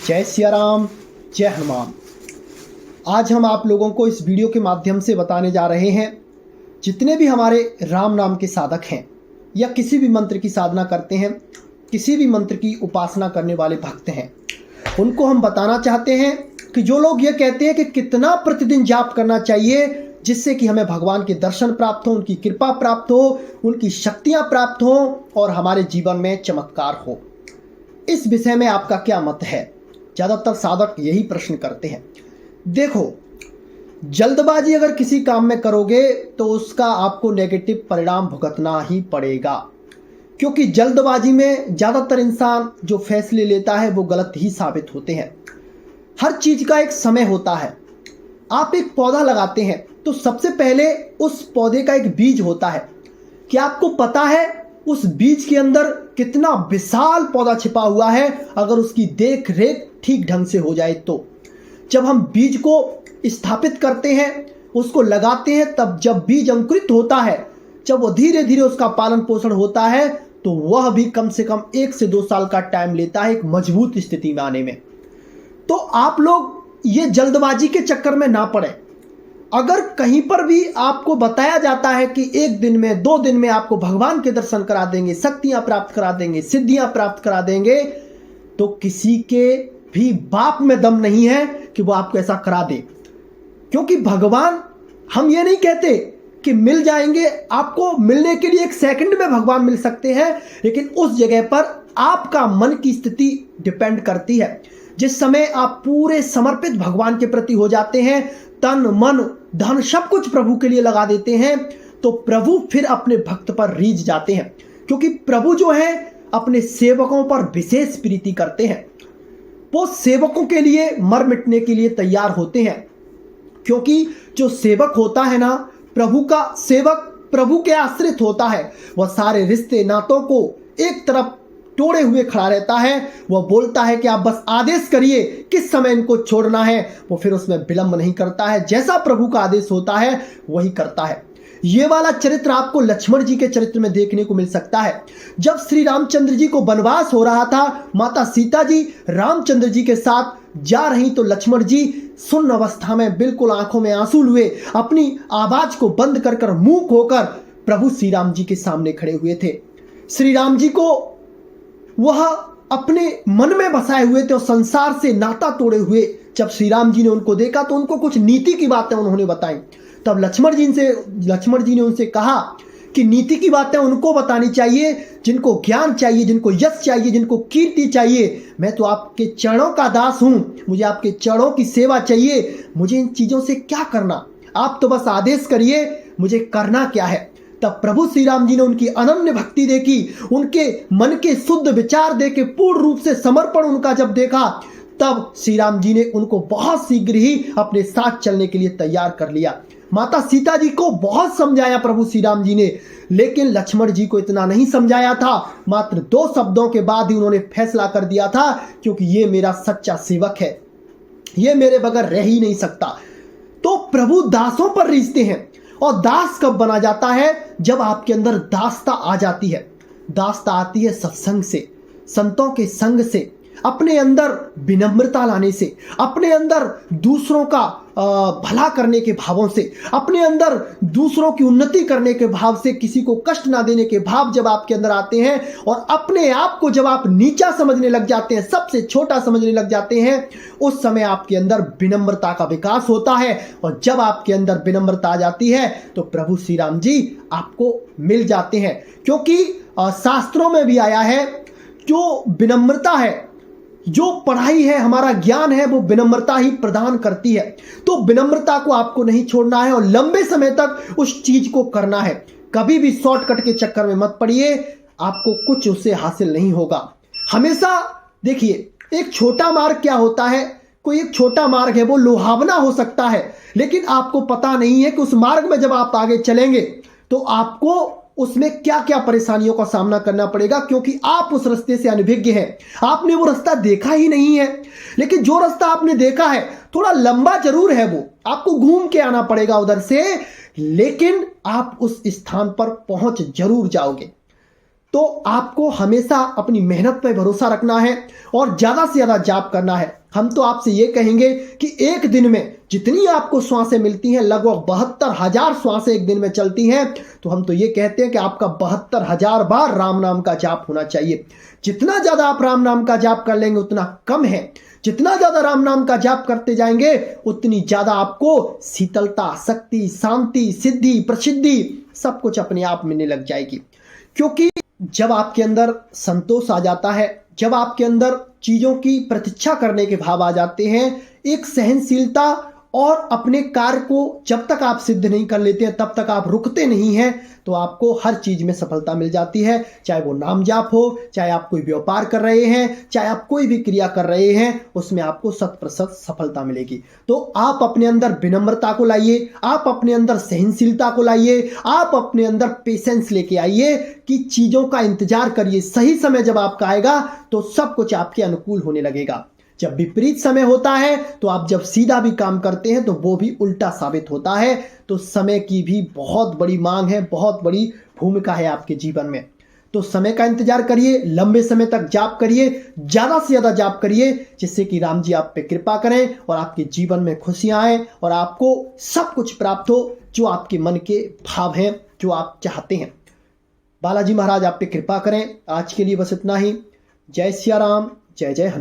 जय सिया राम, जय हनुमान। आज हम आप लोगों को इस वीडियो के माध्यम से बताने जा रहे हैं, जितने भी हमारे राम नाम के साधक हैं या किसी भी मंत्र की साधना करते हैं, किसी भी मंत्र की उपासना करने वाले भक्त हैं, उनको हम बताना चाहते हैं कि जो लोग ये कहते हैं कि कितना प्रतिदिन जाप करना चाहिए जिससे कि हमें भगवान के दर्शन प्राप्त हो, उनकी कृपा प्राप्त हो, उनकी शक्तियाँ प्राप्त हो और हमारे जीवन में चमत्कार हो। इस विषय में आपका क्या मत है? ज़्यादातर साधक यही प्रश्न करते हैं। देखो, जल्दबाजी अगर किसी काम में करोगे तो उसका आपको नेगेटिव परिणाम भुगतना ही पड़ेगा, क्योंकि जल्दबाजी में ज़्यादातर इंसान जो फैसले लेता है वो गलत ही साबित होते हैं। हर चीज़ का एक समय होता है। आप एक पौधा लगाते हैं तो सबसे पहले उस पौधे का एक बीज होता है कि आपको पता है उस बीज के अंदर कितना विशाल पौधा छिपा हुआ है अगर उसकी देख रेख ठीक ढंग से हो जाए तो। जब हम बीज को स्थापित करते हैं, उसको लगाते हैं, तब जब बीज अंकुरित होता है, जब वो धीरे धीरे उसका पालन पोषण होता है, तो वह भी कम से कम 1 से 2 साल का टाइम लेता है एक मजबूत स्थिति में आने में। तो आप लोग ये जल्दबाजी के चक्कर में ना पड़े। अगर कहीं पर भी आपको बताया जाता है कि 1 दिन में 2 दिन में आपको भगवान के दर्शन करा देंगे, शक्तियां प्राप्त करा देंगे, सिद्धियां प्राप्त करा देंगे, तो किसी के भी बाप में दम नहीं है कि वो आपको ऐसा करा दे। क्योंकि भगवान, हम ये नहीं कहते कि मिल जाएंगे, आपको मिलने के लिए 1 सेकंड में भगवान मिल सकते हैं, लेकिन उस जगह पर आपका मन की स्थिति डिपेंड करती है। जिस समय आप पूरे समर्पित भगवान के प्रति हो जाते हैं, तन मन धन सब कुछ प्रभु के लिए लगा देते हैं, तो प्रभु फिर अपने भक्त पर रीझ जाते हैं। क्योंकि प्रभु जो है अपने सेवकों पर विशेष प्रीति करते हैं। वो सेवकों के लिए मर मिटने के लिए तैयार होते हैं। क्योंकि जो सेवक होता है ना, प्रभु का सेवक प्रभु के आश्रित होता है, वह सारे रिश्ते नातों को एक तरफ तोड़े हुए खड़ा रहता है। वह बोलता है कि आप बस आदेश करिए किस समय इनको छोड़ना है। वो फिर उसमें विलंब नहीं करता है, जैसा प्रभु का आदेश होता है वही करता है। ये वाला चरित्र आपको लक्ष्मण जी के चरित्र में देखने को मिल सकता है। जब श्री रामचंद्र जी को वनवास हो रहा था, माता सीता जी रामचंद्र जी के साथ जा रही, तो लक्ष्मण जी सुन्न अवस्था में बिल्कुल आंखों में आंसू लिए अपनी आवाज को बंद कर मूक होकर प्रभु श्री राम जी के सामने खड़े हुए थे। श्री राम जी को वह अपने मन में बसाए हुए थे और संसार से नाता तोड़े हुए जब श्री राम जी ने उनको देखा तो उनको कुछ नीति की बातें उन्होंने बताई। तब लक्ष्मण जी ने उनसे कहा कि नीति की बातें उनको बतानी चाहिए जिनको ज्ञान चाहिए, जिनको यश चाहिए, जिनको कीर्ति चाहिए। मैं तो आपके चरणों का दास हूं, मुझे आपके चरणों की सेवा चाहिए। मुझे इन चीजों से क्या करना, आप तो बस आदेश करिए, मुझे करना क्या है। तब प्रभु श्री राम जी ने उनकी अनन्य भक्ति देखी, उनके मन के शुद्ध विचार देखे, पूर्ण रूप से समर्पण उनका जब देखा, तब श्री राम जी ने उनको बहुत शीघ्र ही अपने साथ चलने के लिए तैयार कर लिया। माता सीता जी को बहुत समझाया प्रभु श्री राम जी ने, लेकिन लक्ष्मण जी को इतना नहीं समझाया था। मात्र 2 शब्दों के बाद ही उन्होंने फैसला कर दिया था, क्योंकि ये मेरा सच्चा सेवक है, ये मेरे बगैर रह ही नहीं सकता। तो प्रभु दासों पर रीझते हैं। और दास कब बना जाता है? जब आपके अंदर दासता आ जाती है। दासता आती है सत्संग से, संतों के संग से, अपने अंदर विनम्रता लाने से, अपने अंदर दूसरों का भला करने के भावों से, अपने अंदर दूसरों की उन्नति करने के भाव से, किसी को कष्ट ना देने के भाव जब आपके अंदर आते हैं और अपने आप को जब आप नीचा समझने लग जाते हैं, सबसे छोटा समझने लग जाते हैं, उस समय आपके अंदर विनम्रता का विकास होता है। और जब आपके अंदर विनम्रता आ जाती है तो प्रभु श्री राम जी आपको मिल जाते हैं। क्योंकि शास्त्रों में भी आया है, जो विनम्रता है, जो पढ़ाई है, हमारा ज्ञान है, वो विनम्रता ही प्रदान करती है। तो विनम्रता को आपको नहीं छोड़ना है और लंबे समय तक उस चीज को करना है। कभी भी शॉर्टकट के चक्कर में मत पड़िए, आपको कुछ उससे हासिल नहीं होगा। हमेशा देखिए, एक छोटा मार्ग क्या होता है, कोई एक छोटा मार्ग है, वो लुभावना हो सकता है, लेकिन आपको पता नहीं है कि उस मार्ग में जब आप आगे चलेंगे तो आपको उसमें क्या क्या परेशानियों का सामना करना पड़ेगा, क्योंकि आप उस रास्ते से अनभिज्ञ हैं। आपने वो रास्ता देखा ही नहीं है। लेकिन जो रास्ता आपने देखा है थोड़ा लंबा जरूर है, वो आपको घूम के आना पड़ेगा उधर से, लेकिन आप उस स्थान पर पहुंच जरूर जाओगे। तो आपको हमेशा अपनी मेहनत पर भरोसा रखना है और ज़्यादा से ज़्यादा जाप करना है। हम तो आपसे ये कहेंगे कि एक दिन में जितनी आपको श्वासें मिलती हैं, लगभग 72,000 श्वासें एक दिन में चलती हैं, तो हम तो ये कहते हैं कि आपका 72,000 बार राम नाम का जाप होना चाहिए। जितना ज़्यादा आप राम नाम का जाप कर लेंगे उतना कम है। जितना ज़्यादा राम नाम का जाप करते जाएंगे उतनी ज़्यादा आपको शीतलता, शक्ति, शांति, सिद्धि, प्रसिद्धि सब कुछ अपने आप मिलने लग जाएगी। क्योंकि जब आपके अंदर संतोष आ जाता है, जब आपके अंदर चीज़ों की प्रतीक्षा करने के भाव आ जाते हैं, एक सहनशीलता और अपने कार्य को जब तक आप सिद्ध नहीं कर लेते हैं तब तक आप रुकते नहीं हैं, तो आपको हर चीज़ में सफलता मिल जाती है। चाहे वो नाम जाप हो, चाहे आप कोई व्यापार कर रहे हैं, चाहे आप कोई भी क्रिया कर रहे हैं, उसमें आपको 100% सफलता मिलेगी। तो आप अपने अंदर विनम्रता को लाइए, आप अपने अंदर सहनशीलता को लाइए, आप अपने अंदर पेशेंस लेके आइए कि चीज़ों का इंतजार करिए। सही समय जब आपका आएगा तो सब कुछ आपके अनुकूल होने लगेगा। जब विपरीत समय होता है तो आप जब सीधा भी काम करते हैं तो वो भी उल्टा साबित होता है। तो समय की भी बहुत बड़ी मांग है, बहुत बड़ी भूमिका है आपके जीवन में। तो समय का इंतजार करिए, लंबे समय तक जाप करिए, ज़्यादा से ज़्यादा जाप करिए, जिससे कि राम जी आप पे कृपा करें और आपके जीवन में खुशियाँ आएँ और आपको सब कुछ प्राप्त हो जो आपके मन के भाव हैं, जो आप चाहते हैं। बालाजी महाराज आप पे कृपा करें। आज के लिए बस इतना ही। जय सिया राम, जय जय हनुमान।